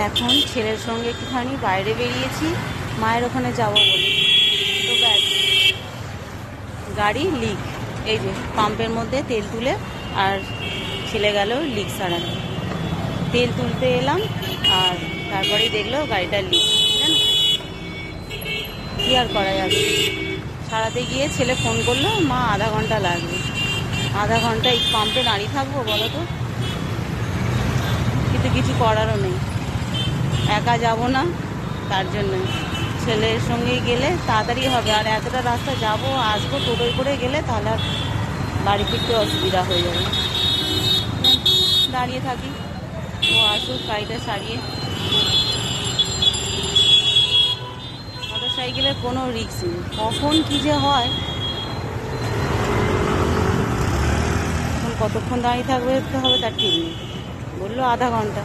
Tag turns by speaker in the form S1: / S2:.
S1: এখন ছেলের সঙ্গে একটুখানি বাইরে বেরিয়েছি, মায়ের ওখানে যাব বলে। তো ব্যাস, গাড়ি লিক। এই যে পাম্পের মধ্যে তেল তুলে আর ছেলে গেল লিক সারাতে। তেল তুলতে এলাম আর তারপরেই দেখলো গাড়িটা লিক। জানো কী আর করা যাবে, সারাতে গিয়ে ছেলে ফোন করলো, মা আধা ঘন্টা লাগবে। আধা ঘন্টা এই পাম্পে দাঁড়িয়ে থাকবো বলো তো? কিন্তু কিছু করারও নেই, একা যাব না, তার জন্যই ছেলের সঙ্গেই গেলে তাড়াতাড়ি হবে। আর এতটা রাস্তা যাব আসবো টোটোয় করে গেলে তাহলে আর বাড়ি ফিরতে অসুবিধা হয়ে যাবে। দাঁড়িয়ে থাকি, ও আসুক গাড়িটা সারিয়ে। মোটর সাইকেলের কোনো রিস্ক নেই, কখন কী যে হয়, কতক্ষণ দাঁড়িয়ে থাকবে হবে তার ঠিক নেই। বললো আধা ঘন্টা।